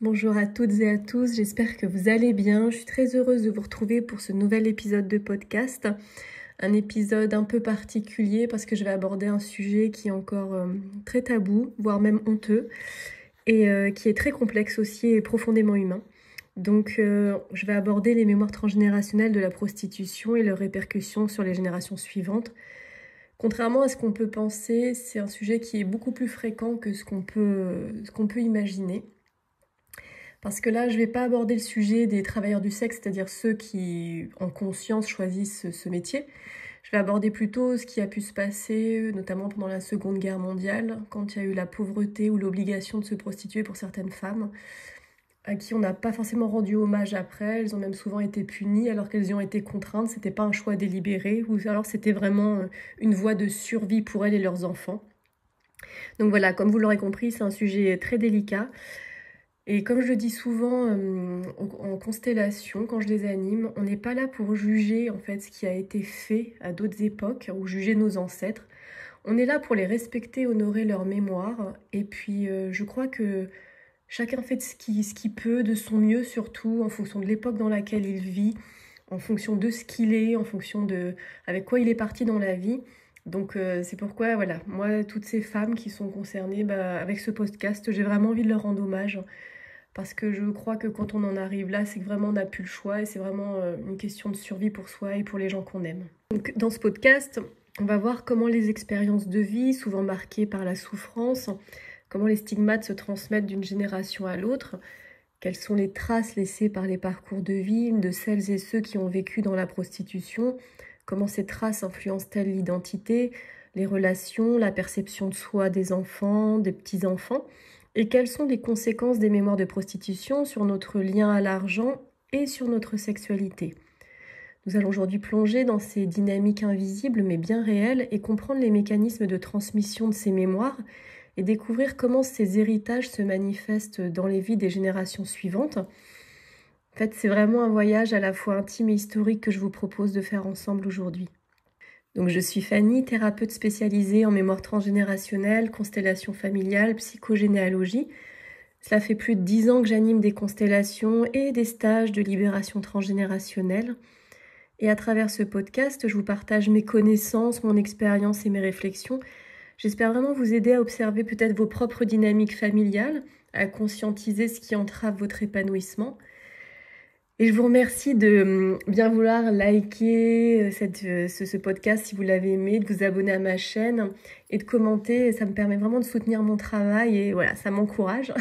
Bonjour à toutes et à tous, j'espère que vous allez bien. Je suis très heureuse de vous retrouver pour ce nouvel épisode de podcast. Un épisode un peu particulier parce que je vais aborder un sujet qui est encore très tabou, voire même honteux, et qui est très complexe aussi et profondément humain. Donc je vais aborder les mémoires transgénérationnelles de la prostitution et leurs répercussions sur les générations suivantes. Contrairement à ce qu'on peut penser, c'est un sujet qui est beaucoup plus fréquent que ce qu'on peut imaginer. Parce que là, je ne vais pas aborder le sujet des travailleurs du sexe, c'est-à-dire ceux qui, en conscience, choisissent ce métier. Je vais aborder plutôt ce qui a pu se passer, notamment pendant la Seconde Guerre mondiale, quand il y a eu la pauvreté ou l'obligation de se prostituer pour certaines femmes, à qui on n'a pas forcément rendu hommage après. Elles ont même souvent été punies alors qu'elles y ont été contraintes. C'était pas un choix délibéré, ou alors c'était vraiment une voie de survie pour elles et leurs enfants. Donc voilà, comme vous l'aurez compris, c'est un sujet très délicat. Et comme je le dis souvent en constellation, quand je les anime, on n'est pas là pour juger en fait ce qui a été fait à d'autres époques ou juger nos ancêtres. On est là pour les respecter, honorer leur mémoire. Et puis je crois que chacun fait ce qu'il peut, de son mieux surtout, en fonction de l'époque dans laquelle il vit, en fonction de ce qu'il est, en fonction de avec quoi il est parti dans la vie. Donc c'est pourquoi, voilà, moi, toutes ces femmes qui sont concernées, avec ce podcast, j'ai vraiment envie de leur rendre hommage. Parce que je crois que quand on en arrive là, c'est que vraiment on n'a plus le choix et c'est vraiment une question de survie pour soi et pour les gens qu'on aime. Donc, dans ce podcast, on va voir comment les expériences de vie, souvent marquées par la souffrance, comment les stigmates se transmettent d'une génération à l'autre, quelles sont les traces laissées par les parcours de vie de celles et ceux qui ont vécu dans la prostitution, comment ces traces influencent-elles l'identité, les relations, la perception de soi des enfants, des petits-enfants, et quelles sont les conséquences des mémoires de prostitution sur notre lien à l'argent et sur notre sexualité. Nous allons aujourd'hui plonger dans ces dynamiques invisibles mais bien réelles et comprendre les mécanismes de transmission de ces mémoires et découvrir comment ces héritages se manifestent dans les vies des générations suivantes. En fait, c'est vraiment un voyage à la fois intime et historique que je vous propose de faire ensemble aujourd'hui. Donc, je suis Fanny, thérapeute spécialisée en mémoire transgénérationnelle, constellation familiale, psychogénéalogie. Cela fait plus de 10 ans que j'anime des constellations et des stages de libération transgénérationnelle. Et à travers ce podcast, je vous partage mes connaissances, mon expérience et mes réflexions. J'espère vraiment vous aider à observer peut-être vos propres dynamiques familiales, à conscientiser ce qui entrave votre épanouissement. Et je vous remercie de bien vouloir liker ce podcast si vous l'avez aimé, de vous abonner à ma chaîne et de commenter. Ça me permet vraiment de soutenir mon travail et voilà, ça m'encourage.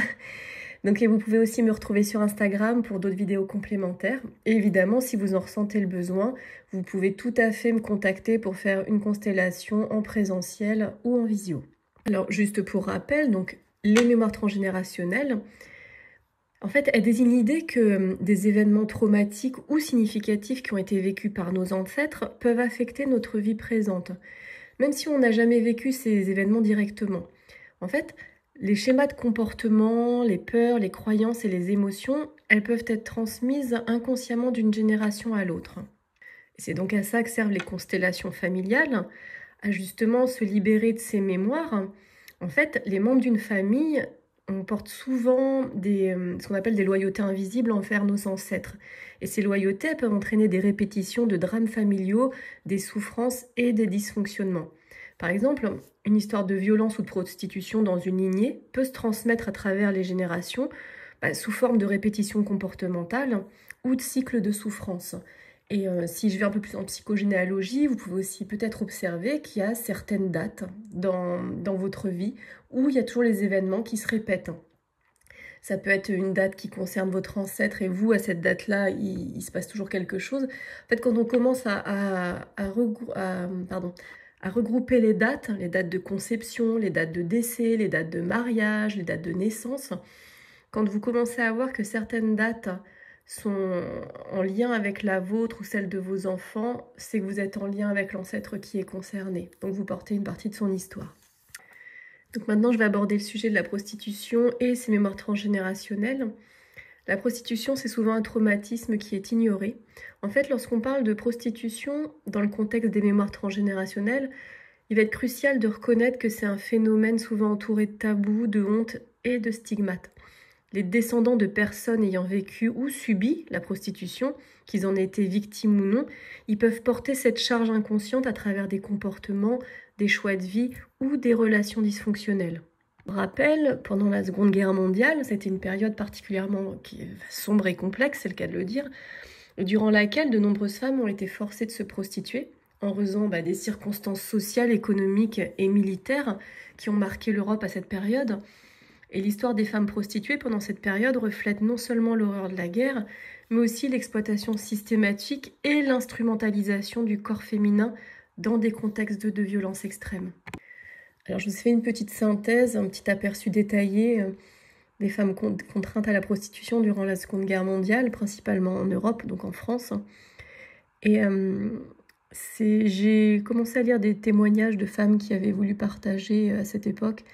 Donc vous pouvez aussi me retrouver sur Instagram pour d'autres vidéos complémentaires. Et évidemment, si vous en ressentez le besoin, vous pouvez tout à fait me contacter pour faire une constellation en présentiel ou en visio. Alors juste pour rappel, donc les mémoires transgénérationnelles, en fait, elles désignent l'idée que des événements traumatiques ou significatifs qui ont été vécus par nos ancêtres peuvent affecter notre vie présente, même si on n'a jamais vécu ces événements directement. En fait, les schémas de comportement, les peurs, les croyances et les émotions, elles peuvent être transmises inconsciemment d'une génération à l'autre. C'est donc à ça que servent les constellations familiales, à justement se libérer de ces mémoires. En fait, les membres d'une famille, on porte souvent ce qu'on appelle des loyautés invisibles envers nos ancêtres. Et ces loyautés peuvent entraîner des répétitions de drames familiaux, des souffrances et des dysfonctionnements. Par exemple, une histoire de violence ou de prostitution dans une lignée peut se transmettre à travers les générations sous forme de répétition comportementale ou de cycle de souffrance. Et si je vais un peu plus en psychogénéalogie, vous pouvez aussi peut-être observer qu'il y a certaines dates dans votre vie où il y a toujours les événements qui se répètent. Ça peut être une date qui concerne votre ancêtre et vous, à cette date-là, il se passe toujours quelque chose. En fait, quand on commence à regrouper les dates de conception, les dates de décès, les dates de mariage, les dates de naissance, quand vous commencez à voir que certaines dates sont en lien avec la vôtre ou celle de vos enfants, c'est que vous êtes en lien avec l'ancêtre qui est concerné. Donc vous portez une partie de son histoire. Donc maintenant, je vais aborder le sujet de la prostitution et ses mémoires transgénérationnelles. La prostitution, c'est souvent un traumatisme qui est ignoré. En fait, lorsqu'on parle de prostitution dans le contexte des mémoires transgénérationnelles, il va être crucial de reconnaître que c'est un phénomène souvent entouré de tabous, de honte et de stigmates. les descendants de personnes ayant vécu ou subi la prostitution, qu'ils en aient été victimes ou non, ils peuvent porter cette charge inconsciente à travers des comportements, des choix de vie ou des relations dysfonctionnelles. Pour rappel, pendant la Seconde Guerre mondiale, c'était une période particulièrement sombre et complexe, c'est le cas de le dire, durant laquelle de nombreuses femmes ont été forcées de se prostituer en raison des circonstances sociales, économiques et militaires qui ont marqué l'Europe à cette période. Et l'histoire des femmes prostituées pendant cette période reflète non seulement l'horreur de la guerre, mais aussi l'exploitation systématique et l'instrumentalisation du corps féminin dans des contextes de violence extrême. Alors je vous ai fait une petite synthèse, un petit aperçu détaillé des femmes contraintes à la prostitution durant la Seconde Guerre mondiale, principalement en Europe, donc en France. Et j'ai commencé à lire des témoignages de femmes qui avaient voulu partager à cette époque.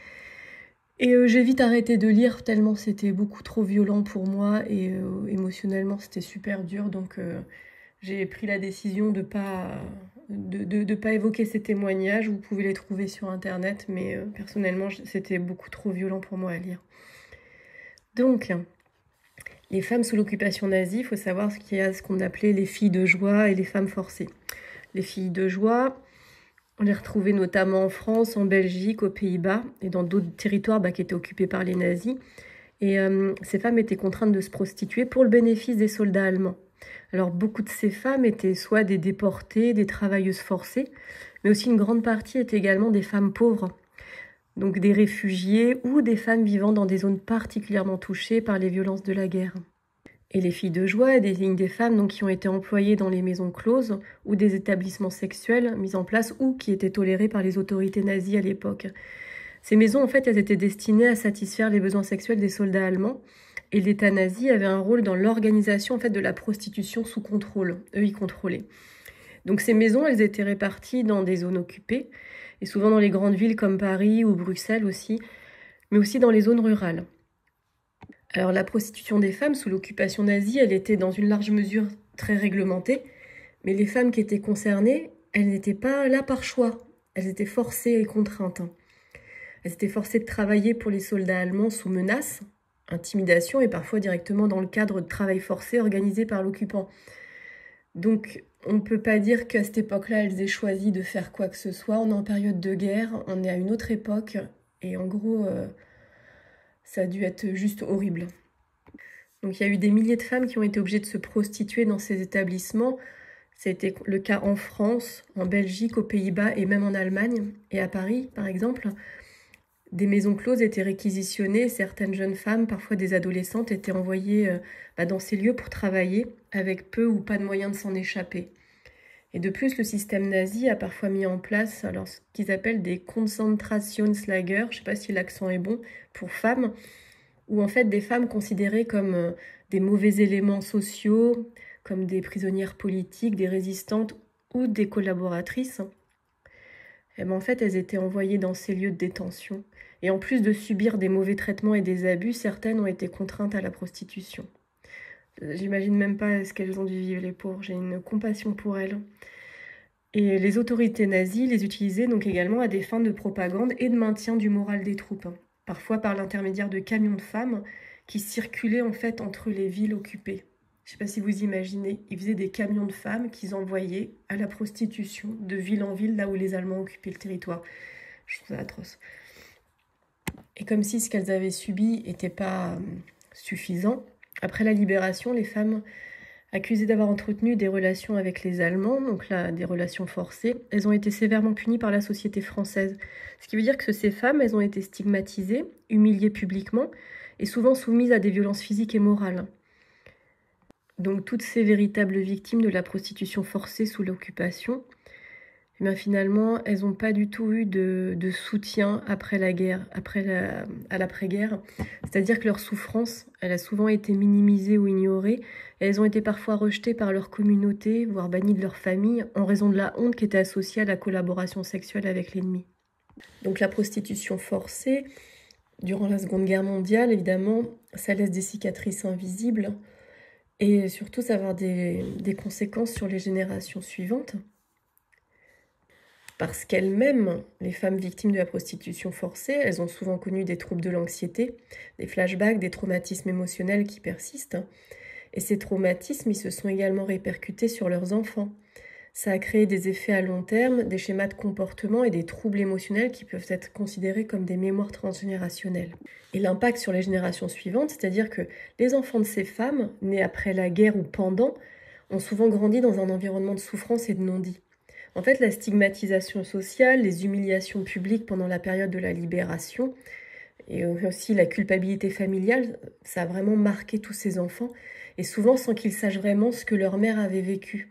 Et j'ai vite arrêté de lire tellement c'était beaucoup trop violent pour moi et émotionnellement c'était super dur. Donc j'ai pris la décision de pas évoquer ces témoignages. Vous pouvez les trouver sur internet, mais personnellement c'était beaucoup trop violent pour moi à lire. Donc les femmes sous l'occupation nazie, il faut savoir qu'il y a ce qu'on appelait les filles de joie et les femmes forcées. Les filles de joie, on les retrouvait notamment en France, en Belgique, aux Pays-Bas et dans d'autres territoires qui étaient occupés par les nazis. Et ces femmes étaient contraintes de se prostituer pour le bénéfice des soldats allemands. Alors beaucoup de ces femmes étaient soit des déportées, des travailleuses forcées, mais aussi une grande partie étaient également des femmes pauvres, donc des réfugiés ou des femmes vivant dans des zones particulièrement touchées par les violences de la guerre. Et les filles de joie désignent des femmes qui ont été employées dans les maisons closes ou des établissements sexuels mis en place ou qui étaient tolérés par les autorités nazies à l'époque. Ces maisons, en fait, elles étaient destinées à satisfaire les besoins sexuels des soldats allemands et l'État nazi avait un rôle dans l'organisation en fait, de la prostitution sous contrôle. Eux, ils contrôlaient. Donc ces maisons, elles étaient réparties dans des zones occupées et souvent dans les grandes villes comme Paris ou Bruxelles aussi, mais aussi dans les zones rurales. Alors la prostitution des femmes sous l'occupation nazie, elle était dans une large mesure très réglementée, mais les femmes qui étaient concernées, elles n'étaient pas là par choix, elles étaient forcées et contraintes. Elles étaient forcées de travailler pour les soldats allemands sous menace, intimidation et parfois directement dans le cadre de travail forcé organisé par l'occupant. Donc on ne peut pas dire qu'à cette époque-là, elles aient choisi de faire quoi que ce soit. On est en période de guerre, on est à une autre époque et en gros... ça a dû être juste horrible. Donc il y a eu des milliers de femmes qui ont été obligées de se prostituer dans ces établissements. C'était le cas en France, en Belgique, aux Pays-Bas et même en Allemagne. Et à Paris, par exemple, des maisons closes étaient réquisitionnées. Certaines jeunes femmes, parfois des adolescentes, étaient envoyées dans ces lieux pour travailler avec peu ou pas de moyens de s'en échapper. Et de plus, le système nazi a parfois mis en place ce qu'ils appellent des Konzentrationslager, je ne sais pas si l'accent est bon, pour femmes, où en fait des femmes considérées comme des mauvais éléments sociaux, comme des prisonnières politiques, des résistantes ou des collaboratrices. Et en fait, elles étaient envoyées dans ces lieux de détention. Et en plus de subir des mauvais traitements et des abus, certaines ont été contraintes à la prostitution. J'imagine même pas ce qu'elles ont dû vivre, les pauvres. J'ai une compassion pour elles. Et les autorités nazies les utilisaient donc également à des fins de propagande et de maintien du moral des troupes. Parfois par l'intermédiaire de camions de femmes qui circulaient en fait entre les villes occupées. Je ne sais pas si vous imaginez, ils faisaient des camions de femmes qu'ils envoyaient à la prostitution de ville en ville, là où les Allemands occupaient le territoire. Je trouve ça atroce. Et comme si ce qu'elles avaient subi n'était pas suffisant, après la libération, les femmes accusées d'avoir entretenu des relations avec les Allemands, donc là, des relations forcées, elles ont été sévèrement punies par la société française. Ce qui veut dire que ces femmes, elles ont été stigmatisées, humiliées publiquement et souvent soumises à des violences physiques et morales. Donc toutes ces véritables victimes de la prostitution forcée sous l'occupation, finalement, elles n'ont pas du tout eu de soutien après la guerre, à l'après-guerre. C'est-à-dire que leur souffrance, elle a souvent été minimisée ou ignorée. Et elles ont été parfois rejetées par leur communauté, voire bannies de leur famille, en raison de la honte qui était associée à la collaboration sexuelle avec l'ennemi. Donc la prostitution forcée, durant la Seconde Guerre mondiale, évidemment, ça laisse des cicatrices invisibles. Et surtout, ça va avoir des conséquences sur les générations suivantes. Parce qu'elles-mêmes, les femmes victimes de la prostitution forcée, elles ont souvent connu des troubles de l'anxiété, des flashbacks, des traumatismes émotionnels qui persistent. Et ces traumatismes, ils se sont également répercutés sur leurs enfants. Ça a créé des effets à long terme, des schémas de comportement et des troubles émotionnels qui peuvent être considérés comme des mémoires transgénérationnelles. Et l'impact sur les générations suivantes, c'est-à-dire que les enfants de ces femmes, nés après la guerre ou pendant, ont souvent grandi dans un environnement de souffrance et de non-dit. En fait, la stigmatisation sociale, les humiliations publiques pendant la période de la libération, et aussi la culpabilité familiale, ça a vraiment marqué tous ces enfants, et souvent sans qu'ils sachent vraiment ce que leur mère avait vécu.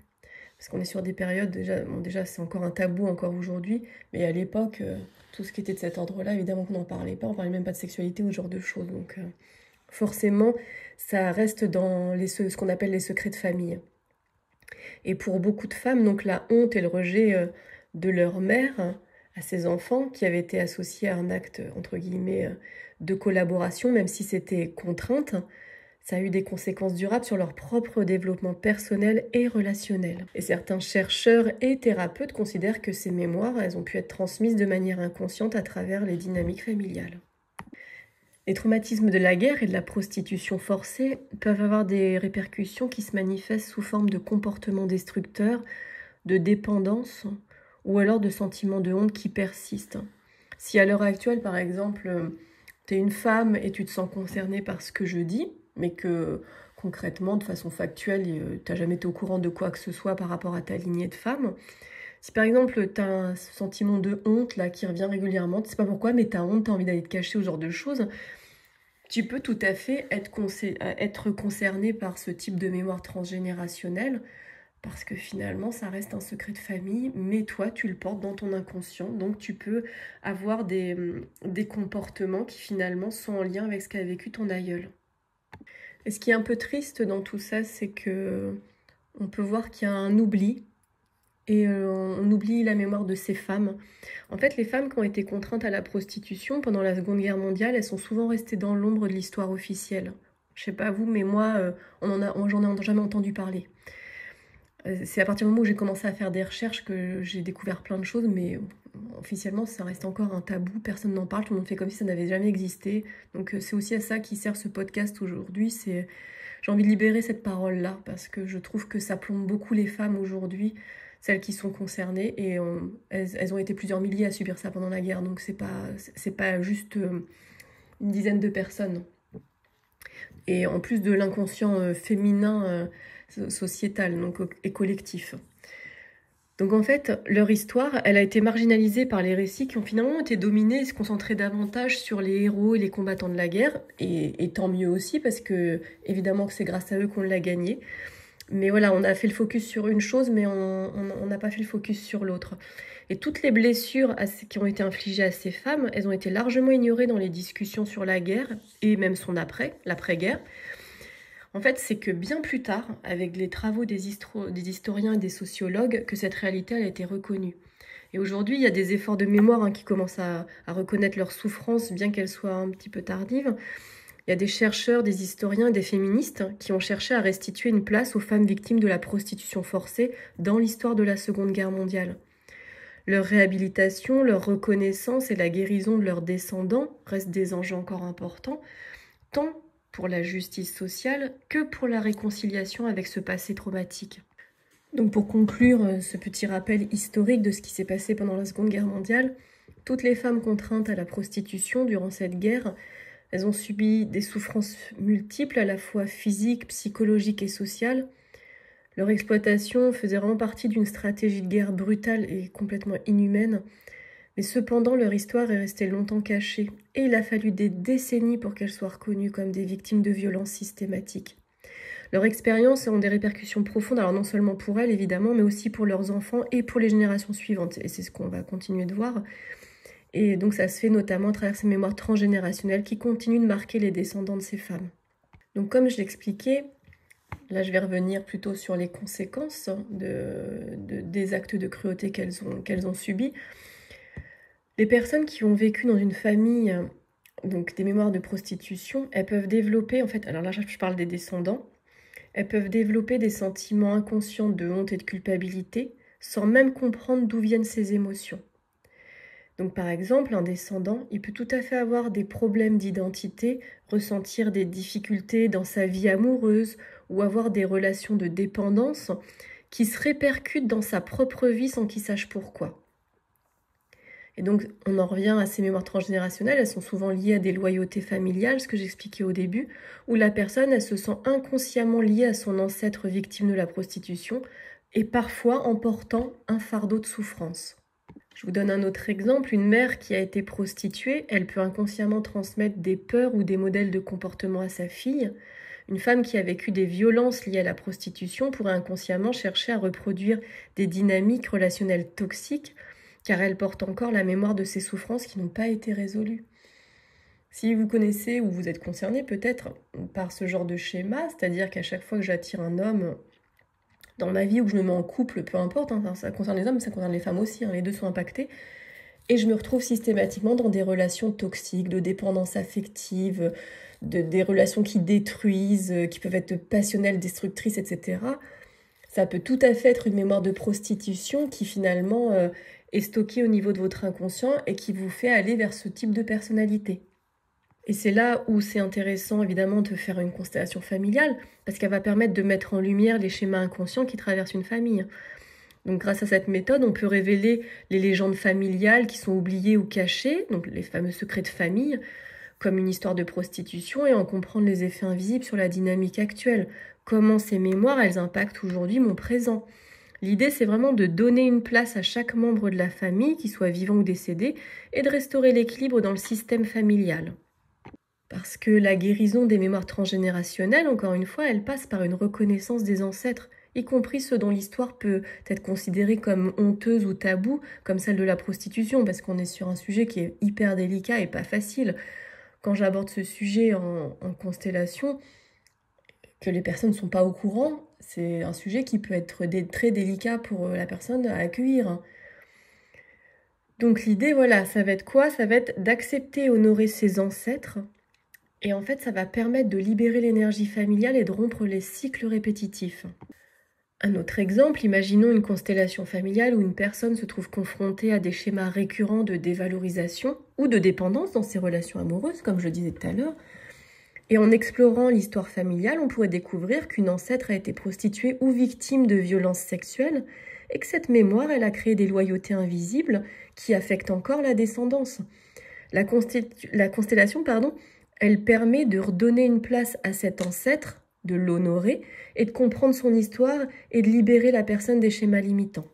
Parce qu'on est sur des périodes, déjà c'est encore un tabou encore aujourd'hui, mais à l'époque, tout ce qui était de cet ordre-là, évidemment qu'on n'en parlait pas, on parlait même pas de sexualité ou ce genre de choses. Donc forcément, ça reste dans ce qu'on appelle les secrets de famille. Et pour beaucoup de femmes, donc la honte et le rejet de leur mère à ses enfants, qui avaient été associés à un acte, entre guillemets, de collaboration, même si c'était contrainte, ça a eu des conséquences durables sur leur propre développement personnel et relationnel. Et certains chercheurs et thérapeutes considèrent que ces mémoires, elles ont pu être transmises de manière inconsciente à travers les dynamiques familiales. Les traumatismes de la guerre et de la prostitution forcée peuvent avoir des répercussions qui se manifestent sous forme de comportements destructeurs, de dépendance ou alors de sentiments de honte qui persistent. Si à l'heure actuelle, par exemple, tu es une femme et tu te sens concernée par ce que je dis, mais que concrètement, de façon factuelle, tu n'as jamais été au courant de quoi que ce soit par rapport à ta lignée de femmes. Si par exemple, tu as un sentiment de honte là, qui revient régulièrement, tu ne sais pas pourquoi, mais tu as honte, tu as envie d'aller te cacher, ou ce genre de choses, tu peux tout à fait être concerné par ce type de mémoire transgénérationnelle, parce que finalement, ça reste un secret de famille, mais toi, tu le portes dans ton inconscient, donc tu peux avoir des comportements qui finalement sont en lien avec ce qu'a vécu ton aïeul. Et ce qui est un peu triste dans tout ça, c'est que on peut voir qu'il y a un oubli, et on oublie la mémoire de ces femmes. En fait, les femmes qui ont été contraintes à la prostitution pendant la Seconde Guerre mondiale, elles sont souvent restées dans l'ombre de l'histoire officielle. Je sais pas vous, mais moi, j'en ai jamais entendu parler. C'est à partir du moment où j'ai commencé à faire des recherches que j'ai découvert plein de choses, mais officiellement, ça reste encore un tabou, personne n'en parle, tout le monde fait comme si ça n'avait jamais existé. Donc c'est aussi à ça qui sert ce podcast aujourd'hui, j'ai envie de libérer cette parole-là, parce que je trouve que ça plombe beaucoup les femmes aujourd'hui, celles qui sont concernées, et elles ont été plusieurs milliers à subir ça pendant la guerre, donc c'est pas juste une dizaine de personnes. Et en plus de l'inconscient féminin sociétal donc, et collectif. Donc en fait, leur histoire, elle a été marginalisée par les récits qui ont finalement été dominés et se concentraient davantage sur les héros et les combattants de la guerre, et tant mieux aussi, parce que évidemment que c'est grâce à eux qu'on l'a gagné. Mais voilà, on a fait le focus sur une chose, mais on n'a pas fait le focus sur l'autre. Et toutes les blessures qui ont été infligées à ces femmes, elles ont été largement ignorées dans les discussions sur la guerre, et même son l'après-guerre. En fait, c'est que bien plus tard, avec les travaux des historiens et des sociologues, que cette réalité a été reconnue. Et aujourd'hui, il y a des efforts de mémoire qui commencent à reconnaître leur souffrance, bien qu'elle soit un petit peu tardive. Il y a des chercheurs, des historiens et des féministes qui ont cherché à restituer une place aux femmes victimes de la prostitution forcée dans l'histoire de la Seconde Guerre mondiale. Leur réhabilitation, leur reconnaissance et la guérison de leurs descendants restent des enjeux encore importants, tant pour la justice sociale que pour la réconciliation avec ce passé traumatique. Donc pour conclure ce petit rappel historique de ce qui s'est passé pendant la Seconde Guerre mondiale, toutes les femmes contraintes à la prostitution durant cette guerre, elles ont subi des souffrances multiples, à la fois physiques, psychologiques et sociales. Leur exploitation faisait vraiment partie d'une stratégie de guerre brutale et complètement inhumaine. Mais cependant, leur histoire est restée longtemps cachée, et il a fallu des décennies pour qu'elles soient reconnues comme des victimes de violences systématiques. Leurs expériences ont des répercussions profondes, alors non seulement pour elles évidemment, mais aussi pour leurs enfants et pour les générations suivantes. Et c'est ce qu'on va continuer de voir. Et donc ça se fait notamment à travers ces mémoires transgénérationnelles qui continuent de marquer les descendants de ces femmes. Donc comme je l'expliquais, là je vais revenir plutôt sur les conséquences des actes de cruauté qu'elles ont subis. Les personnes qui ont vécu dans une famille, donc des mémoires de prostitution, elles peuvent développer, en fait, alors là je parle des descendants, elles peuvent développer des sentiments inconscients de honte et de culpabilité, sans même comprendre d'où viennent ces émotions. Donc par exemple, un descendant, il peut tout à fait avoir des problèmes d'identité, ressentir des difficultés dans sa vie amoureuse ou avoir des relations de dépendance qui se répercutent dans sa propre vie sans qu'il sache pourquoi. Et donc on en revient à ces mémoires transgénérationnelles, elles sont souvent liées à des loyautés familiales, ce que j'expliquais au début, où la personne, elle se sent inconsciemment liée à son ancêtre victime de la prostitution et parfois en portant un fardeau de souffrance. Je vous donne un autre exemple, une mère qui a été prostituée, elle peut inconsciemment transmettre des peurs ou des modèles de comportement à sa fille. Une femme qui a vécu des violences liées à la prostitution pourrait inconsciemment chercher à reproduire des dynamiques relationnelles toxiques, car elle porte encore la mémoire de ces souffrances qui n'ont pas été résolues. Si vous connaissez ou vous êtes concerné peut-être par ce genre de schéma, c'est-à-dire qu'à chaque fois que j'attire un homme dans ma vie ou que je me mets en couple, peu importe, ça concerne les hommes, mais ça concerne les femmes aussi, les deux sont impactés, et je me retrouve systématiquement dans des relations toxiques, de dépendance affective, des relations qui détruisent, qui peuvent être passionnelles, destructrices, etc. Ça peut tout à fait être une mémoire de prostitution qui finalement est stockée au niveau de votre inconscient et qui vous fait aller vers ce type de personnalité. Et c'est là où c'est intéressant évidemment de faire une constellation familiale, parce qu'elle va permettre de mettre en lumière les schémas inconscients qui traversent une famille. Donc grâce à cette méthode, on peut révéler les légendes familiales qui sont oubliées ou cachées, donc les fameux secrets de famille, comme une histoire de prostitution, et en comprendre les effets invisibles sur la dynamique actuelle. Comment ces mémoires, elles impactent aujourd'hui mon présent. L'idée, c'est vraiment de donner une place à chaque membre de la famille, qu'il soit vivant ou décédé, et de restaurer l'équilibre dans le système familial. Parce que la guérison des mémoires transgénérationnelles, encore une fois, elle passe par une reconnaissance des ancêtres, y compris ceux dont l'histoire peut être considérée comme honteuse ou taboue, comme celle de la prostitution, parce qu'on est sur un sujet qui est hyper délicat et pas facile. Quand j'aborde ce sujet en constellation, que les personnes ne sont pas au courant, c'est un sujet qui peut être très délicat pour la personne à accueillir. Donc l'idée, voilà, ça va être quoi? Ça va être d'accepter et honorer ses ancêtres. Et en fait, ça va permettre de libérer l'énergie familiale et de rompre les cycles répétitifs. Un autre exemple, imaginons une constellation familiale où une personne se trouve confrontée à des schémas récurrents de dévalorisation ou de dépendance dans ses relations amoureuses, comme je le disais tout à l'heure. Et en explorant l'histoire familiale, on pourrait découvrir qu'une ancêtre a été prostituée ou victime de violences sexuelles et que cette mémoire, elle a créé des loyautés invisibles qui affectent encore la descendance. La constellation, elle permet de redonner une place à cet ancêtre, de l'honorer et de comprendre son histoire et de libérer la personne des schémas limitants.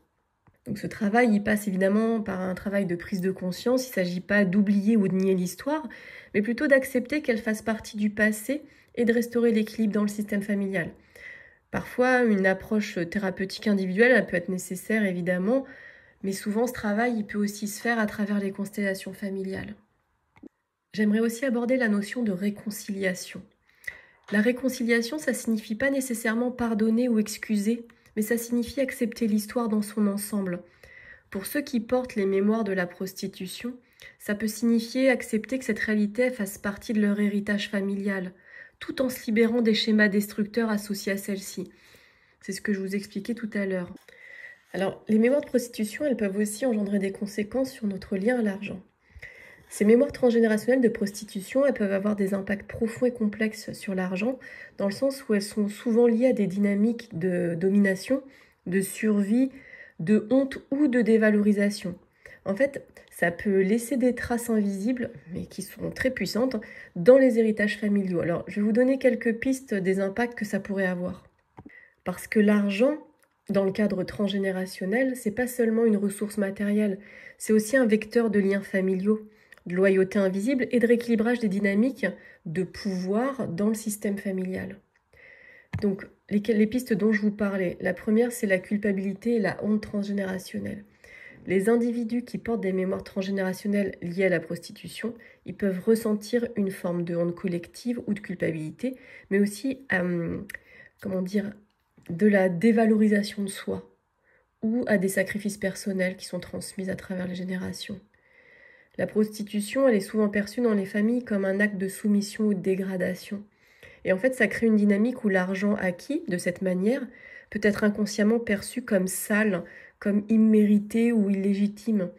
Donc ce travail, il passe évidemment par un travail de prise de conscience. Il ne s'agit pas d'oublier ou de nier l'histoire, mais plutôt d'accepter qu'elle fasse partie du passé et de restaurer l'équilibre dans le système familial. Parfois, une approche thérapeutique individuelle, elle peut être nécessaire évidemment, mais souvent ce travail, il peut aussi se faire à travers les constellations familiales. J'aimerais aussi aborder la notion de réconciliation. La réconciliation, ça ne signifie pas nécessairement pardonner ou excuser, mais ça signifie accepter l'histoire dans son ensemble. Pour ceux qui portent les mémoires de la prostitution, ça peut signifier accepter que cette réalité fasse partie de leur héritage familial, tout en se libérant des schémas destructeurs associés à celle-ci. C'est ce que je vous expliquais tout à l'heure. Alors, les mémoires de prostitution, elles peuvent aussi engendrer des conséquences sur notre lien à l'argent. Ces mémoires transgénérationnelles de prostitution, elles peuvent avoir des impacts profonds et complexes sur l'argent, dans le sens où elles sont souvent liées à des dynamiques de domination, de survie, de honte ou de dévalorisation. En fait, ça peut laisser des traces invisibles, mais qui sont très puissantes, dans les héritages familiaux. Alors, je vais vous donner quelques pistes des impacts que ça pourrait avoir. Parce que l'argent, dans le cadre transgénérationnel, c'est pas seulement une ressource matérielle, c'est aussi un vecteur de liens familiaux, de loyauté invisible et de rééquilibrage des dynamiques de pouvoir dans le système familial. Donc, les pistes dont je vous parlais, la première, c'est la culpabilité et la honte transgénérationnelle. Les individus qui portent des mémoires transgénérationnelles liées à la prostitution, ils peuvent ressentir une forme de honte collective ou de culpabilité, mais aussi, de la dévalorisation de soi ou à des sacrifices personnels qui sont transmis à travers les générations. La prostitution, elle est souvent perçue dans les familles comme un acte de soumission ou de dégradation. Et en fait, ça crée une dynamique où l'argent acquis, de cette manière, peut être inconsciemment perçu comme sale, comme immérité ou illégitime.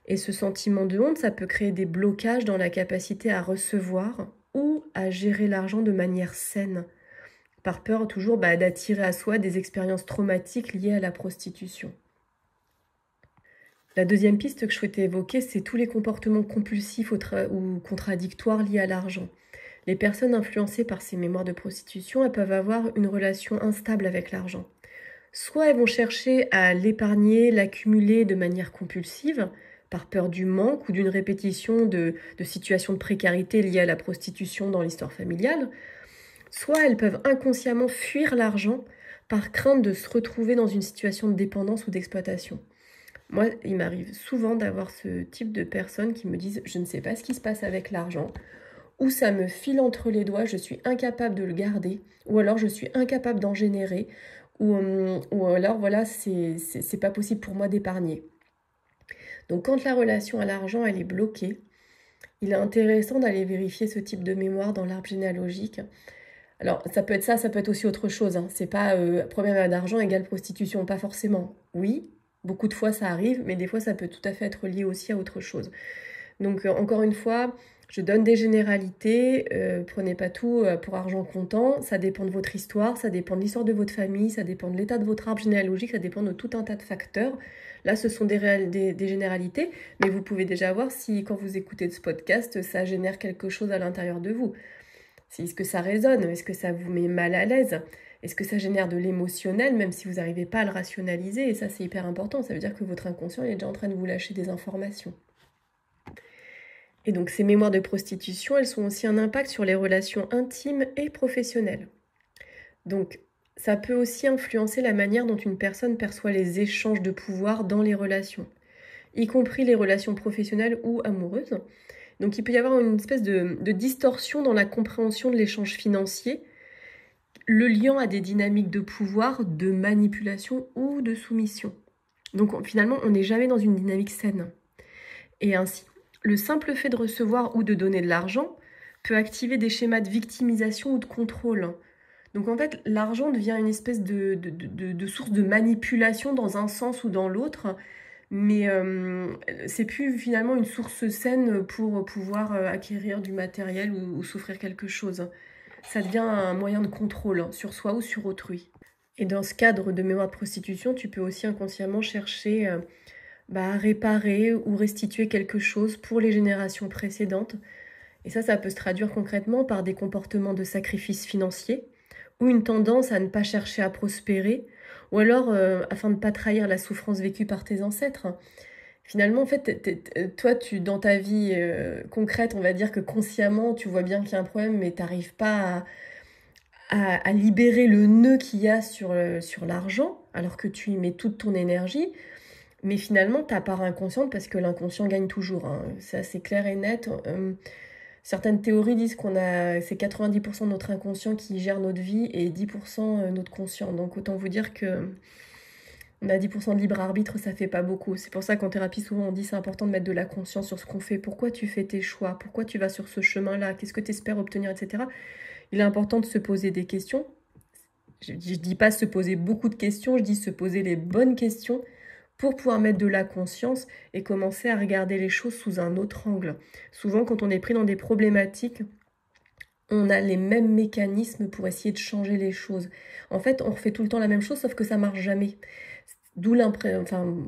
Et ce sentiment de honte, ça peut créer des blocages dans la capacité à recevoir ou à gérer l'argent de manière saine, par peur toujours d'attirer à soi des expériences traumatiques liées à la prostitution. La deuxième piste que je souhaitais évoquer, c'est tous les comportements compulsifs ou contradictoires liés à l'argent. Les personnes influencées par ces mémoires de prostitution, elles peuvent avoir une relation instable avec l'argent. Soit elles vont chercher à l'épargner, l'accumuler de manière compulsive, par peur du manque ou d'une répétition de situations de précarité liées à la prostitution dans l'histoire familiale, soit elles peuvent inconsciemment fuir l'argent par crainte de se retrouver dans une situation de dépendance ou d'exploitation. Moi, il m'arrive souvent d'avoir ce type de personnes qui me disent « je ne sais pas ce qui se passe avec l'argent » ou « ça me file entre les doigts, je suis incapable de le garder » ou alors « je suis incapable d'en générer » ou alors voilà, c'est pas possible pour moi d'épargner. Donc quand la relation à l'argent elle est bloquée, il est intéressant d'aller vérifier ce type de mémoire dans l'arbre généalogique. Alors ça peut être ça, ça peut être aussi autre chose. C'est pas problème d'argent égale prostitution, pas forcément. Oui, beaucoup de fois ça arrive, mais des fois ça peut tout à fait être lié aussi à autre chose. Donc encore une fois, je donne des généralités, prenez pas tout pour argent comptant, ça dépend de votre histoire, ça dépend de l'histoire de votre famille, ça dépend de l'état de votre arbre généalogique, ça dépend de tout un tas de facteurs. Là, ce sont des généralités, mais vous pouvez déjà voir si, quand vous écoutez ce podcast, ça génère quelque chose à l'intérieur de vous. Est-ce que ça résonne? Est-ce que ça vous met mal à l'aise? Est-ce que ça génère de l'émotionnel, même si vous n'arrivez pas à le rationaliser? Et ça, c'est hyper important. Ça veut dire que votre inconscient est déjà en train de vous lâcher des informations. Et donc, ces mémoires de prostitution, elles sont aussi un impact sur les relations intimes et professionnelles. Donc, ça peut aussi influencer la manière dont une personne perçoit les échanges de pouvoir dans les relations, y compris les relations professionnelles ou amoureuses. Donc il peut y avoir une espèce de distorsion dans la compréhension de l'échange financier, le liant à des dynamiques de pouvoir, de manipulation ou de soumission. Donc finalement, on n'est jamais dans une dynamique saine. Et ainsi, le simple fait de recevoir ou de donner de l'argent peut activer des schémas de victimisation ou de contrôle. Donc en fait, l'argent devient une espèce de source de manipulation dans un sens ou dans l'autre, mais c'est plus finalement une source saine pour pouvoir acquérir du matériel ou souffrir quelque chose. Ça devient un moyen de contrôle sur soi ou sur autrui. Et dans ce cadre de mémoire de prostitution, tu peux aussi inconsciemment chercher à réparer ou restituer quelque chose pour les générations précédentes. Et ça peut se traduire concrètement par des comportements de sacrifice financier, ou une tendance à ne pas chercher à prospérer, ou alors afin de ne pas trahir la souffrance vécue par tes ancêtres. Finalement, en fait, toi, dans ta vie concrète, on va dire que consciemment, tu vois bien qu'il y a un problème, mais tu n'arrives pas à libérer le nœud qu'il y a sur l'argent, alors que tu y mets toute ton énergie. Mais finalement, ta part inconsciente, parce que l'inconscient gagne toujours, hein, ça c'est clair et net. Certaines théories disent c'est 90% de notre inconscient qui gère notre vie et 10% notre conscient. Donc autant vous dire que on a 10% de libre arbitre, ça fait pas beaucoup. C'est pour ça qu'en thérapie, souvent on dit c'est important de mettre de la conscience sur ce qu'on fait. Pourquoi tu fais tes choix? Pourquoi tu vas sur ce chemin-là? Qu'est-ce que tu espères obtenir, etc. Il est important de se poser des questions. Je dis pas se poser beaucoup de questions, je dis se poser les bonnes questions pour pouvoir mettre de la conscience et commencer à regarder les choses sous un autre angle. Souvent, quand on est pris dans des problématiques, on a les mêmes mécanismes pour essayer de changer les choses. En fait, on refait tout le temps la même chose, sauf que ça marche jamais. D'où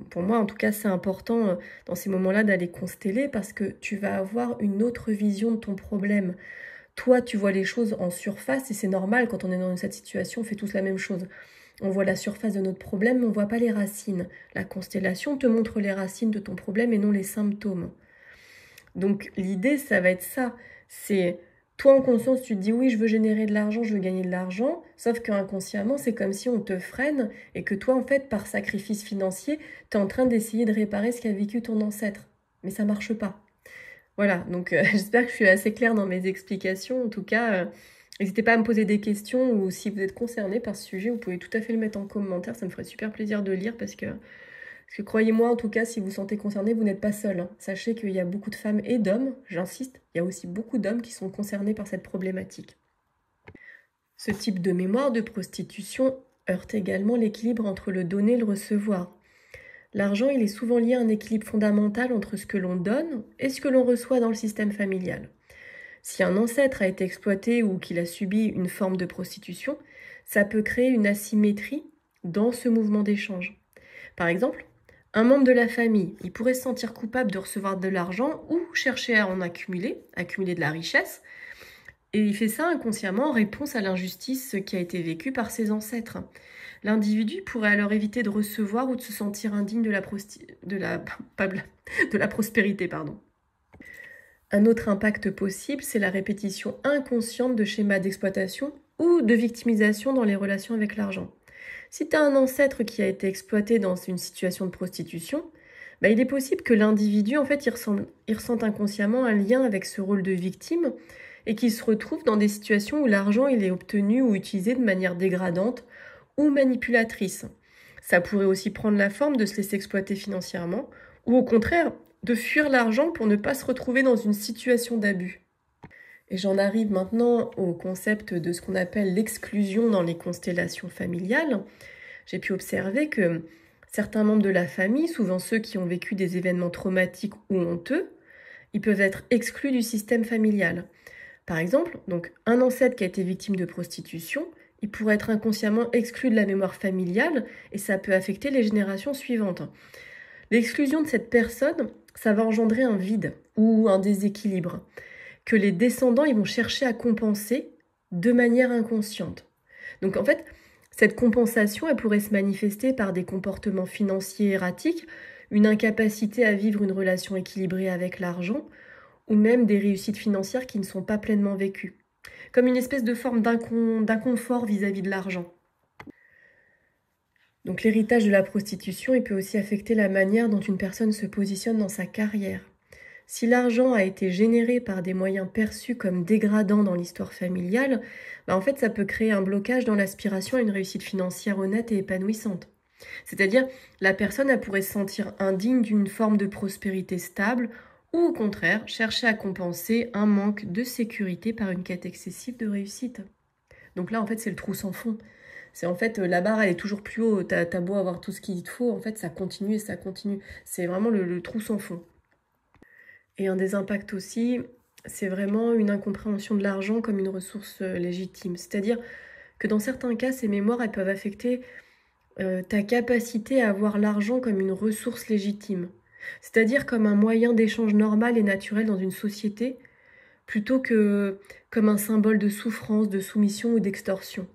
pour moi, en tout cas, c'est important dans ces moments-là d'aller consteller parce que tu vas avoir une autre vision de ton problème. Toi, tu vois les choses en surface et c'est normal quand on est dans cette situation, on fait tous la même chose. On voit la surface de notre problème, mais on ne voit pas les racines. La constellation te montre les racines de ton problème et non les symptômes. Donc l'idée, ça va être ça. C'est toi en conscience, tu te dis oui, je veux générer de l'argent, je veux gagner de l'argent, sauf qu'inconsciemment, c'est comme si on te freine et que toi, en fait, par sacrifice financier, tu es en train d'essayer de réparer ce qu'a vécu ton ancêtre. Mais ça ne marche pas. Voilà, donc j'espère que je suis assez claire dans mes explications. En tout cas, n'hésitez pas à me poser des questions ou si vous êtes concerné par ce sujet, vous pouvez tout à fait le mettre en commentaire. Ça me ferait super plaisir de lire parce que croyez-moi, en tout cas, si vous vous sentez concerné, vous n'êtes pas seul. Sachez qu'il y a beaucoup de femmes et d'hommes, j'insiste, il y a aussi beaucoup d'hommes qui sont concernés par cette problématique. Ce type de mémoire de prostitution heurte également l'équilibre entre le donner et le recevoir. L'argent, il est souvent lié à un équilibre fondamental entre ce que l'on donne et ce que l'on reçoit dans le système familial. Si un ancêtre a été exploité ou qu'il a subi une forme de prostitution, ça peut créer une asymétrie dans ce mouvement d'échange. Par exemple, un membre de la famille, il pourrait se sentir coupable de recevoir de l'argent ou chercher à en accumuler de la richesse, et il fait ça inconsciemment en réponse à l'injustice qui a été vécue par ses ancêtres. L'individu pourrait alors éviter de recevoir ou de se sentir indigne de la prospérité. Un autre impact possible, c'est la répétition inconsciente de schémas d'exploitation ou de victimisation dans les relations avec l'argent. Si tu as un ancêtre qui a été exploité dans une situation de prostitution, il est possible que l'individu, il ressente inconsciemment un lien avec ce rôle de victime et qu'il se retrouve dans des situations où l'argent il est obtenu ou utilisé de manière dégradante ou manipulatrice. Ça pourrait aussi prendre la forme de se laisser exploiter financièrement ou au contraire de fuir l'argent pour ne pas se retrouver dans une situation d'abus. Et j'en arrive maintenant au concept de ce qu'on appelle l'exclusion dans les constellations familiales. J'ai pu observer que certains membres de la famille, souvent ceux qui ont vécu des événements traumatiques ou honteux, ils peuvent être exclus du système familial. Par exemple, donc, un ancêtre qui a été victime de prostitution, il pourrait être inconsciemment exclu de la mémoire familiale et ça peut affecter les générations suivantes. L'exclusion de cette personne, ça va engendrer un vide ou un déséquilibre que les descendants ils vont chercher à compenser de manière inconsciente. Donc en fait, cette compensation, elle pourrait se manifester par des comportements financiers erratiques, une incapacité à vivre une relation équilibrée avec l'argent, ou même des réussites financières qui ne sont pas pleinement vécues, comme une espèce de forme d'inconfort vis-à-vis de l'argent. Donc l'héritage de la prostitution, il peut aussi affecter la manière dont une personne se positionne dans sa carrière. Si l'argent a été généré par des moyens perçus comme dégradants dans l'histoire familiale, en fait ça peut créer un blocage dans l'aspiration à une réussite financière honnête et épanouissante. C'est-à-dire, la personne elle pourrait se sentir indigne d'une forme de prospérité stable ou au contraire chercher à compenser un manque de sécurité par une quête excessive de réussite. Donc là en fait c'est le trou sans fond. C'est en fait la barre elle est toujours plus haut, t'as beau avoir tout ce qu'il te faut, en fait ça continue et ça continue. C'est vraiment le trou sans fond. Et un des impacts aussi, c'est vraiment une incompréhension de l'argent comme une ressource légitime. C'est-à-dire que dans certains cas, ces mémoires elles peuvent affecter ta capacité à voir l'argent comme une ressource légitime. C'est-à-dire comme un moyen d'échange normal et naturel dans une société, plutôt que comme un symbole de souffrance, de soumission ou d'extorsion.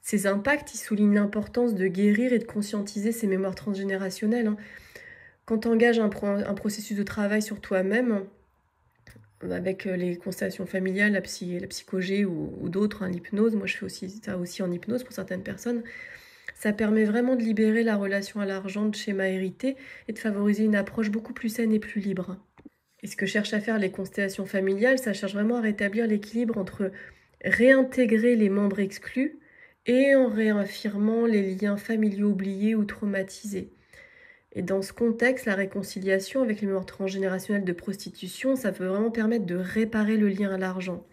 Ces impacts, ils soulignent l'importance de guérir et de conscientiser ces mémoires transgénérationnelles. Quand tu engages un processus de travail sur toi-même, avec les constellations familiales, la psychogé ou d'autres, l'hypnose, moi je fais aussi ça aussi en hypnose pour certaines personnes, ça permet vraiment de libérer la relation à l'argent de schémas hérités et de favoriser une approche beaucoup plus saine et plus libre. Et ce que cherchent à faire les constellations familiales, ça cherche vraiment à rétablir l'équilibre entre réintégrer les membres exclus et en réaffirmant les liens familiaux oubliés ou traumatisés. Et dans ce contexte, la réconciliation avec les mémoires transgénérationnelles de prostitution, ça peut vraiment permettre de réparer le lien à l'argent.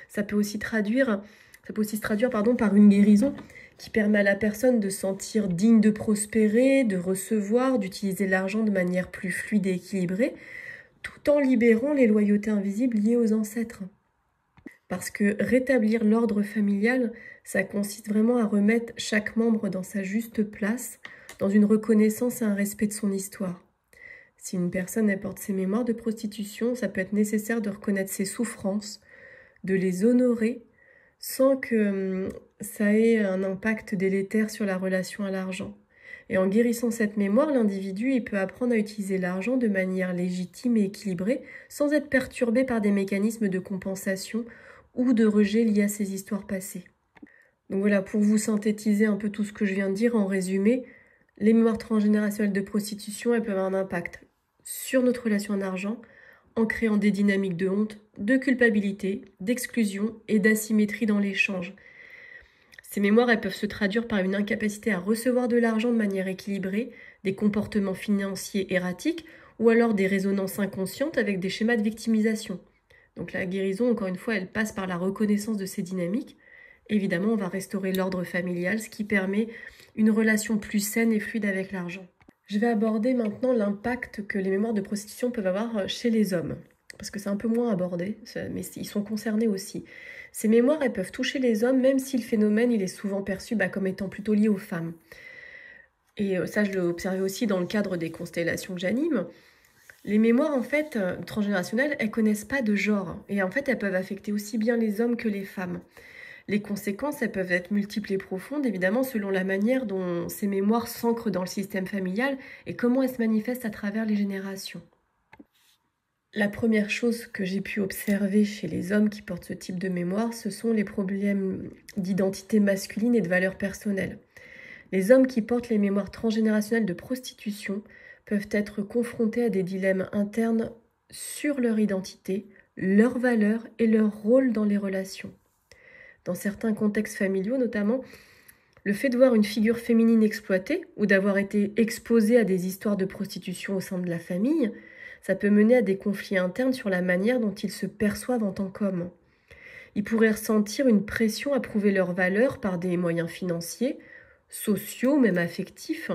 Ça peut aussi se traduire par une guérison qui permet à la personne de se sentir digne de prospérer, de recevoir, d'utiliser l'argent de manière plus fluide et équilibrée, tout en libérant les loyautés invisibles liées aux ancêtres. Parce que rétablir l'ordre familial, ça consiste vraiment à remettre chaque membre dans sa juste place, dans une reconnaissance et un respect de son histoire. Si une personne porte ses mémoires de prostitution, ça peut être nécessaire de reconnaître ses souffrances, de les honorer, sans que ça ait un impact délétère sur la relation à l'argent. Et en guérissant cette mémoire, l'individu il peut apprendre à utiliser l'argent de manière légitime et équilibrée, sans être perturbé par des mécanismes de compensation ou de rejet liés à ses histoires passées. Donc voilà, pour vous synthétiser un peu tout ce que je viens de dire en résumé, les mémoires transgénérationnelles de prostitution, elles peuvent avoir un impact sur notre relation à l'argent en créant des dynamiques de honte, de culpabilité, d'exclusion et d'asymétrie dans l'échange. Ces mémoires, elles peuvent se traduire par une incapacité à recevoir de l'argent de manière équilibrée, des comportements financiers erratiques ou alors des résonances inconscientes avec des schémas de victimisation. Donc la guérison, encore une fois, elle passe par la reconnaissance de ces dynamiques. Évidemment, on va restaurer l'ordre familial, ce qui permet une relation plus saine et fluide avec l'argent. Je vais aborder maintenant l'impact que les mémoires de prostitution peuvent avoir chez les hommes, parce que c'est un peu moins abordé, mais ils sont concernés aussi. Ces mémoires, elles peuvent toucher les hommes, même si le phénomène il est souvent perçu comme étant plutôt lié aux femmes. Et ça, je l'ai observé aussi dans le cadre des constellations que j'anime. Les mémoires, en fait, transgénérationnelles, elles connaissent pas de genre. Et en fait, elles peuvent affecter aussi bien les hommes que les femmes. Les conséquences, elles peuvent être multiples et profondes, évidemment, selon la manière dont ces mémoires s'ancrent dans le système familial et comment elles se manifestent à travers les générations. La première chose que j'ai pu observer chez les hommes qui portent ce type de mémoire, ce sont les problèmes d'identité masculine et de valeur personnelle. Les hommes qui portent les mémoires transgénérationnelles de prostitution peuvent être confrontés à des dilemmes internes sur leur identité, leurs valeurs et leur rôle dans les relations. Dans certains contextes familiaux notamment, le fait de voir une figure féminine exploitée ou d'avoir été exposé à des histoires de prostitution au sein de la famille, ça peut mener à des conflits internes sur la manière dont ils se perçoivent en tant qu'hommes. Ils pourraient ressentir une pression à prouver leurs valeurs par des moyens financiers, sociaux, même affectifs,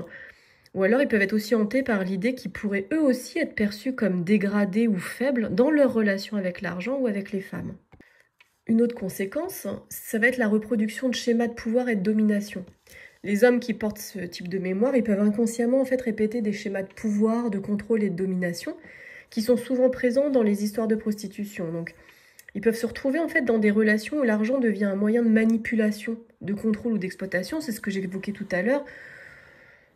ou alors ils peuvent être aussi hantés par l'idée qu'ils pourraient eux aussi être perçus comme dégradés ou faibles dans leur relation avec l'argent ou avec les femmes. Une autre conséquence, ça va être la reproduction de schémas de pouvoir et de domination. Les hommes qui portent ce type de mémoire, ils peuvent inconsciemment répéter des schémas de pouvoir, de contrôle et de domination qui sont souvent présents dans les histoires de prostitution. Donc, ils peuvent se retrouver dans des relations où l'argent devient un moyen de manipulation, de contrôle ou d'exploitation, c'est ce que j'ai évoqué tout à l'heure,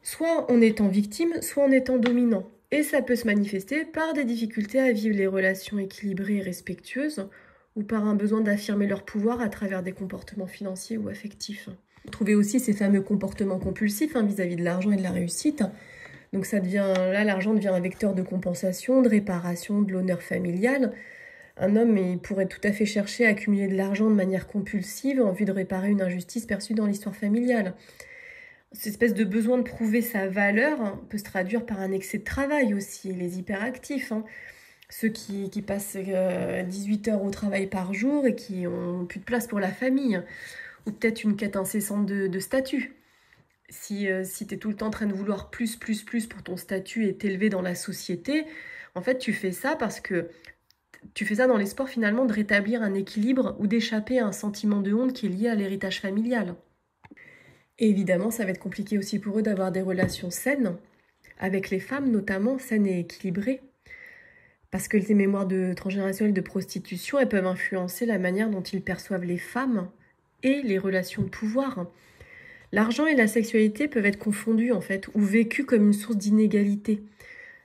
soit en étant victime, soit en étant dominant. Et ça peut se manifester par des difficultés à vivre les relations équilibrées et respectueuses, ou par un besoin d'affirmer leur pouvoir à travers des comportements financiers ou affectifs. Trouvez aussi ces fameux comportements compulsifs vis-à-vis de l'argent et de la réussite. Donc l'argent devient un vecteur de compensation, de réparation, de l'honneur familial. Un homme il pourrait tout à fait chercher à accumuler de l'argent de manière compulsive en vue de réparer une injustice perçue dans l'histoire familiale. Cette espèce de besoin de prouver sa valeur peut se traduire par un excès de travail aussi, les hyperactifs. Ceux qui passent 18 heures au travail par jour et qui ont plus de place pour la famille. Ou peut-être une quête incessante de statut. Si tu es tout le temps en train de vouloir plus pour ton statut et t'élever dans la société, en fait, tu fais ça parce que tu fais ça dans l'espoir finalement de rétablir un équilibre ou d'échapper à un sentiment de honte qui est lié à l'héritage familial. Et évidemment, ça va être compliqué aussi pour eux d'avoir des relations saines, avec les femmes notamment, saines et équilibrées. Parce que les mémoires transgénérationnelles de prostitution, elles peuvent influencer la manière dont ils perçoivent les femmes et les relations de pouvoir. L'argent et la sexualité peuvent être confondus ou vécus comme une source d'inégalité.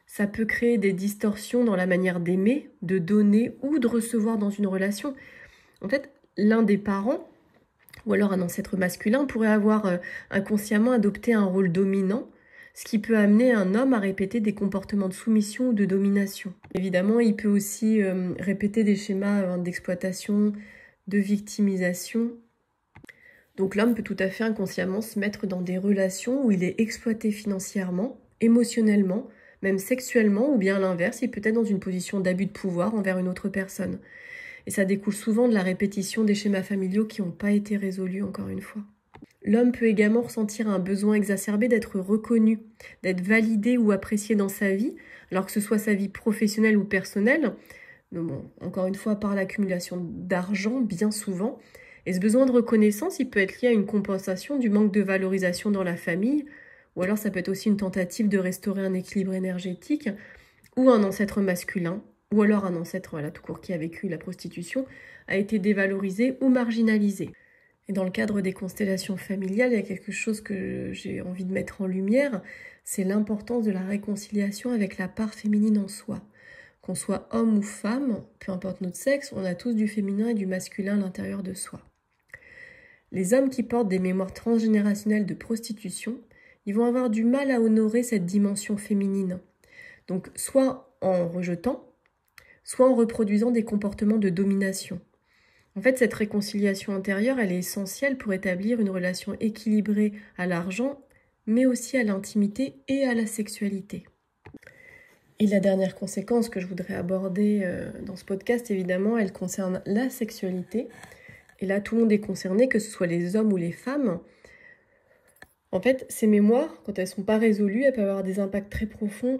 Ça peut créer des distorsions dans la manière d'aimer, de donner ou de recevoir dans une relation. En fait, l'un des parents, ou alors un ancêtre masculin, pourrait avoir inconsciemment adopté un rôle dominant, ce qui peut amener un homme à répéter des comportements de soumission ou de domination. Évidemment, il peut aussi répéter des schémas d'exploitation, de victimisation. Donc l'homme peut tout à fait inconsciemment se mettre dans des relations où il est exploité financièrement, émotionnellement, même sexuellement, ou bien à l'inverse, il peut être dans une position d'abus de pouvoir envers une autre personne. Et ça découle souvent de la répétition des schémas familiaux qui n'ont pas été résolus encore une fois. L'homme peut également ressentir un besoin exacerbé d'être reconnu, d'être validé ou apprécié dans sa vie, alors que ce soit sa vie professionnelle ou personnelle, encore une fois par l'accumulation d'argent bien souvent. Et ce besoin de reconnaissance, il peut être lié à une compensation du manque de valorisation dans la famille, ou alors ça peut être aussi une tentative de restaurer un équilibre énergétique, ou un ancêtre masculin, ou alors un ancêtre tout court qui a vécu la prostitution, a été dévalorisé ou marginalisé. Et dans le cadre des constellations familiales, il y a quelque chose que j'ai envie de mettre en lumière, c'est l'importance de la réconciliation avec la part féminine en soi. Qu'on soit homme ou femme, peu importe notre sexe, on a tous du féminin et du masculin à l'intérieur de soi. Les hommes qui portent des mémoires transgénérationnelles de prostitution, ils vont avoir du mal à honorer cette dimension féminine. Donc soit en rejetant, soit en reproduisant des comportements de domination. En fait, cette réconciliation intérieure, elle est essentielle pour établir une relation équilibrée à l'argent, mais aussi à l'intimité et à la sexualité. Et la dernière conséquence que je voudrais aborder dans ce podcast, évidemment, elle concerne la sexualité. Et là, tout le monde est concerné, que ce soit les hommes ou les femmes. En fait, ces mémoires, quand elles ne sont pas résolues, elles peuvent avoir des impacts très profonds,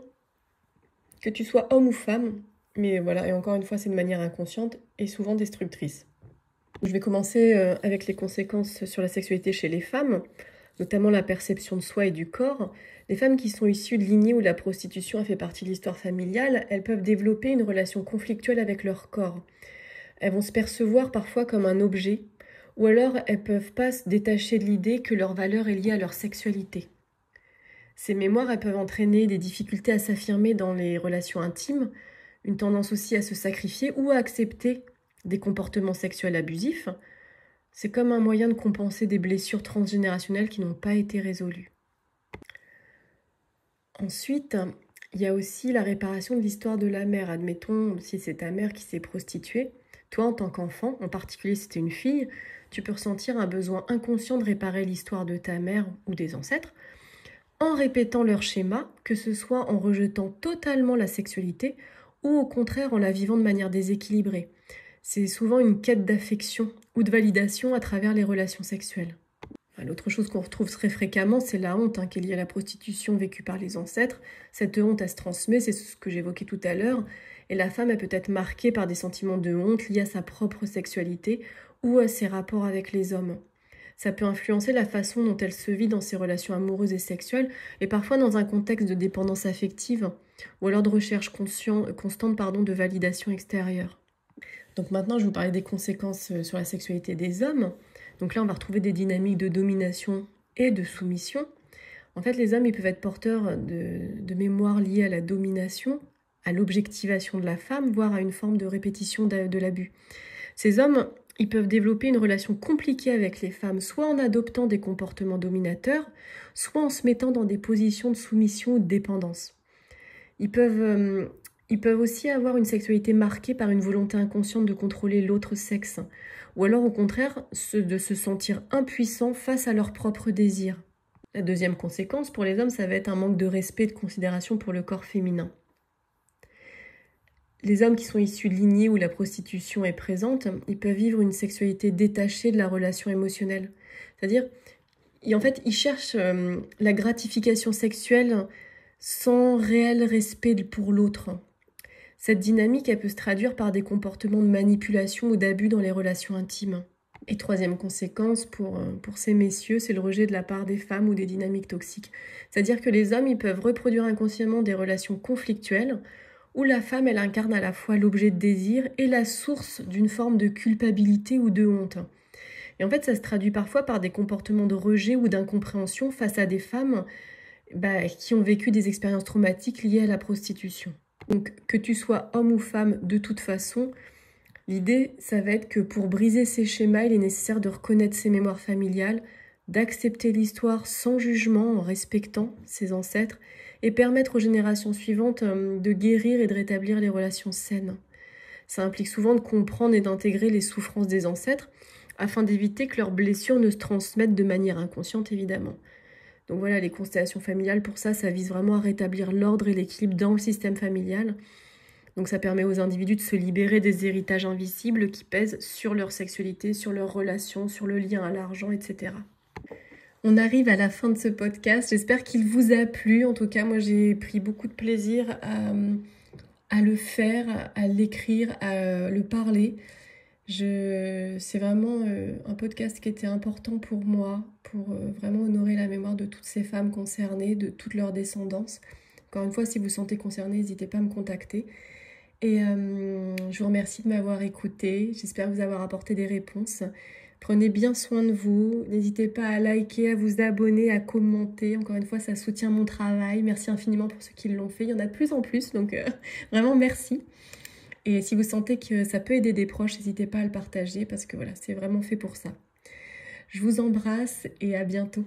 que tu sois homme ou femme. Mais voilà, et encore une fois, c'est de manière inconsciente et souvent destructrice. Je vais commencer avec les conséquences sur la sexualité chez les femmes, notamment la perception de soi et du corps. Les femmes qui sont issues de lignées où la prostitution a fait partie de l'histoire familiale, elles peuvent développer une relation conflictuelle avec leur corps. Elles vont se percevoir parfois comme un objet, ou alors elles ne peuvent pas se détacher de l'idée que leur valeur est liée à leur sexualité. Ces mémoires, elles peuvent entraîner des difficultés à s'affirmer dans les relations intimes, une tendance aussi à se sacrifier ou à accepter des comportements sexuels abusifs. C'est comme un moyen de compenser des blessures transgénérationnelles qui n'ont pas été résolues. Ensuite, il y a aussi la réparation de l'histoire de la mère. Admettons, si c'est ta mère qui s'est prostituée, toi en tant qu'enfant, en particulier si t'es une fille, tu peux ressentir un besoin inconscient de réparer l'histoire de ta mère ou des ancêtres en répétant leur schéma, que ce soit en rejetant totalement la sexualité ou au contraire en la vivant de manière déséquilibrée. C'est souvent une quête d'affection ou de validation à travers les relations sexuelles. L'autre chose qu'on retrouve très fréquemment, c'est la honte qui est liée à la prostitution vécue par les ancêtres. Cette honte, elle se transmet, c'est ce que j'évoquais tout à l'heure. Et la femme, elle peut être marquée par des sentiments de honte liés à sa propre sexualité ou à ses rapports avec les hommes. Ça peut influencer la façon dont elle se vit dans ses relations amoureuses et sexuelles, et parfois dans un contexte de dépendance affective, ou alors de recherche constante de validation extérieure. Donc maintenant, je vais vous parler des conséquences sur la sexualité des hommes. Donc là, on va retrouver des dynamiques de domination et de soumission. En fait, les hommes, ils peuvent être porteurs de mémoires liées à la domination, à l'objectivation de la femme, voire à une forme de répétition de l'abus. Ces hommes, ils peuvent développer une relation compliquée avec les femmes, soit en adoptant des comportements dominateurs, soit en se mettant dans des positions de soumission ou de dépendance. Ils peuvent aussi avoir une sexualité marquée par une volonté inconsciente de contrôler l'autre sexe, ou alors au contraire de se sentir impuissants face à leurs propres désirs. La deuxième conséquence pour les hommes, ça va être un manque de respect et de considération pour le corps féminin. Les hommes qui sont issus de lignées où la prostitution est présente, ils peuvent vivre une sexualité détachée de la relation émotionnelle. C'est-à-dire, ils cherchent la gratification sexuelle sans réel respect pour l'autre. Cette dynamique, elle peut se traduire par des comportements de manipulation ou d'abus dans les relations intimes. Et troisième conséquence pour ces messieurs, c'est le rejet de la part des femmes ou des dynamiques toxiques. C'est-à-dire que les hommes, ils peuvent reproduire inconsciemment des relations conflictuelles où la femme, elle incarne à la fois l'objet de désir et la source d'une forme de culpabilité ou de honte. Et en fait, ça se traduit parfois par des comportements de rejet ou d'incompréhension face à des femmes qui ont vécu des expériences traumatiques liées à la prostitution. Donc, que tu sois homme ou femme, de toute façon, l'idée, ça va être que pour briser ces schémas, il est nécessaire de reconnaître ses mémoires familiales, d'accepter l'histoire sans jugement, en respectant ses ancêtres, et permettre aux générations suivantes de guérir et de rétablir les relations saines. Ça implique souvent de comprendre et d'intégrer les souffrances des ancêtres, afin d'éviter que leurs blessures ne se transmettent de manière inconsciente, évidemment. Donc voilà, les constellations familiales, pour ça, ça vise vraiment à rétablir l'ordre et l'équilibre dans le système familial. Donc ça permet aux individus de se libérer des héritages invisibles qui pèsent sur leur sexualité, sur leurs relations, sur le lien à l'argent, etc. On arrive à la fin de ce podcast. J'espère qu'il vous a plu. En tout cas, moi, j'ai pris beaucoup de plaisir à le faire, à l'écrire, à le parler. C'est vraiment un podcast qui était important pour moi, pour vraiment honorer la mémoire de toutes ces femmes concernées, de toute leur descendance. Encore une fois, si vous vous sentez concerné, n'hésitez pas à me contacter. Et je vous remercie de m'avoir écouté. J'espère vous avoir apporté des réponses. Prenez bien soin de vous. N'hésitez pas à liker, à vous abonner, à commenter. Encore une fois, ça soutient mon travail. Merci infiniment pour ceux qui l'ont fait. Il y en a de plus en plus, donc vraiment merci. Et si vous sentez que ça peut aider des proches, n'hésitez pas à le partager parce que voilà, c'est vraiment fait pour ça. Je vous embrasse et à bientôt.